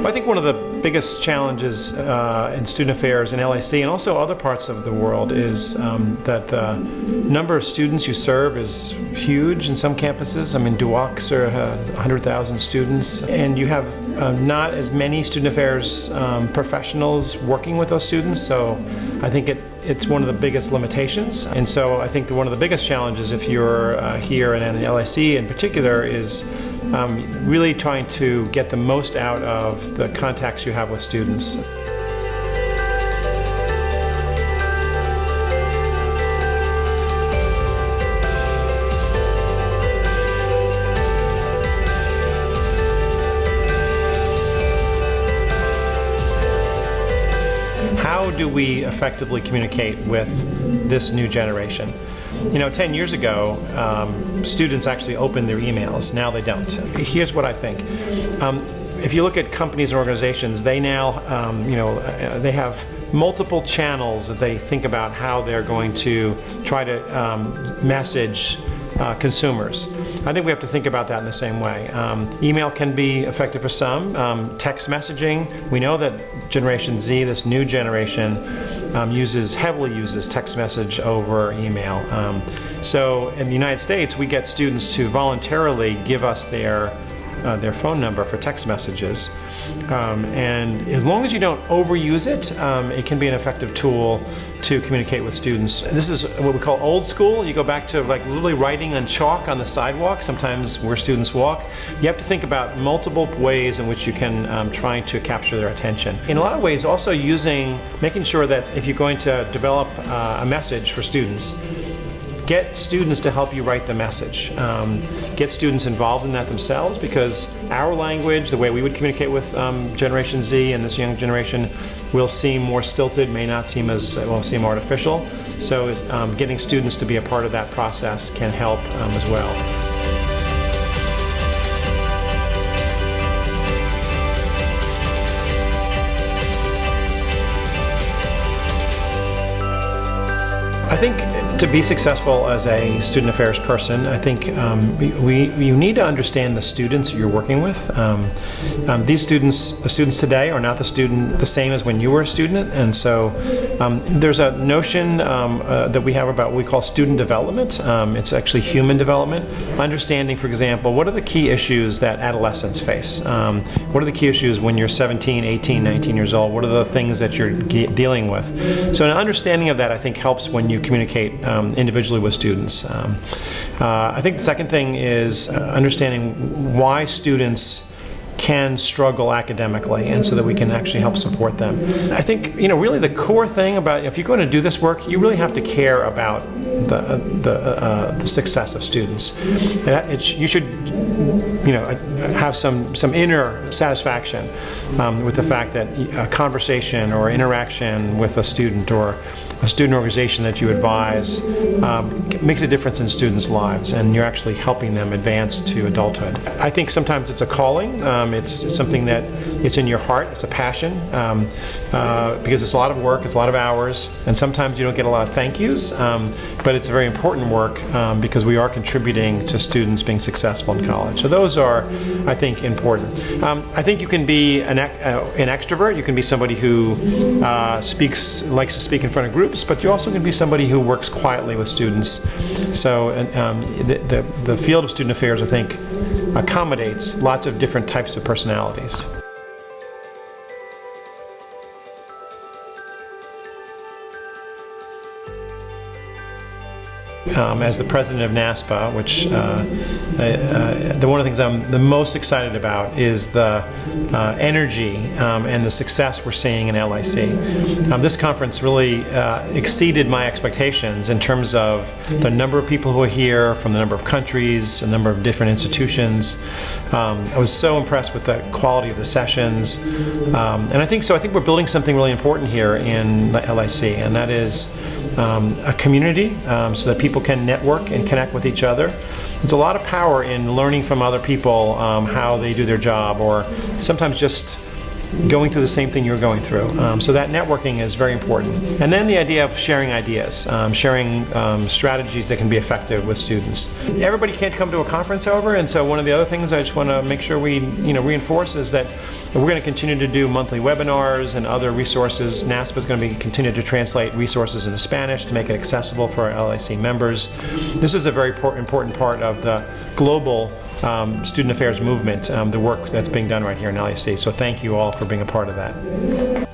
I think one of the biggest challenges in student affairs in LAC and also other parts of the world is that the number of students you serve is huge in some campuses. I mean, Duac has 100,000 students, and you have not as many student affairs professionals working with those students, so I think it's one of the biggest limitations. And so I think one of the biggest challenges if you're here and in the LAC in particular is really trying to get the most out of the contacts you have with students. How do we effectively communicate with this new generation? You know, 10 years ago, students actually opened their emails. Now they don't. Here's what I think. If you look at companies and organizations, they now, they have multiple channels that they think about how they're going to try to message consumers. I think we have to think about that in the same way. Email can be effective for some. Text messaging, we know that Generation Z, this new generation, heavily uses text message over email. So in the United States, we get students to voluntarily give us their phone number for text messages. And as long as you don't overuse it, it can be an effective tool to communicate with students. This is what we call old school. You go back to like literally writing on chalk on the sidewalk, sometimes where students walk. You have to think about multiple ways in which you can try to capture their attention. In a lot of ways, also making sure that if you're going to develop a message for students, get students to help you write the message. Get students involved in that themselves, because our language, the way we would communicate with Generation Z and this young generation, will seem more stilted, may not seem seem artificial. So getting students to be a part of that process can help as well. I think to be successful as a student affairs person, I think you need to understand the students that you're working with. The students today are not the same as when you were a student, and so there's a notion that we have about what we call student development. It's actually human development. Understanding, for example, what are the key issues that adolescents face? What are the key issues when you're 17, 18, 19 years old? What are the things that you're dealing with? So an understanding of that, I think, helps when you communicate individually with students. I think the second thing is understanding why students can struggle academically, and so that we can actually help support them. I think really the core thing about if you're going to do this work, you really have to care about the success of students. You should have some inner satisfaction with the fact that a conversation or interaction with a student or a student organization that you advise makes a difference in students' lives, and you're actually helping them advance to adulthood. I think sometimes it's a calling. It's something that it's in your heart. It's a passion because it's a lot of work. It's a lot of hours, and sometimes you don't get a lot of thank yous. But it's a very important work because we are contributing to students being successful in college. So those are, I think, important. I think you can be an extrovert. You can be somebody who likes to speak in front of groups, but you also can be somebody who works quietly with students. So the field of student affairs, I think, accommodates lots of different types of personalities. As the president of NASPA, which one of the things I'm the most excited about is the energy and the success we're seeing in LAC. This conference really exceeded my expectations in terms of the number of people who are here from the number of countries, a number of different institutions. I was so impressed with the quality of the sessions, and I think we're building something really important here in LAC, and that is a community so that people can network and connect with each other. There's a lot of power in learning from other people how they do their job, or sometimes just going through the same thing you're going through. So that networking is very important. And then the idea of sharing ideas, sharing strategies that can be effective with students. Everybody can't come to a conference, however, and so one of the other things I just want to make sure we reinforce is that we're going to continue to do monthly webinars and other resources. NASPA is going to continue to translate resources into Spanish to make it accessible for our LIC members. This is a very important part of the global student affairs movement, the work that's being done right here in LIC. So thank you all for being a part of that.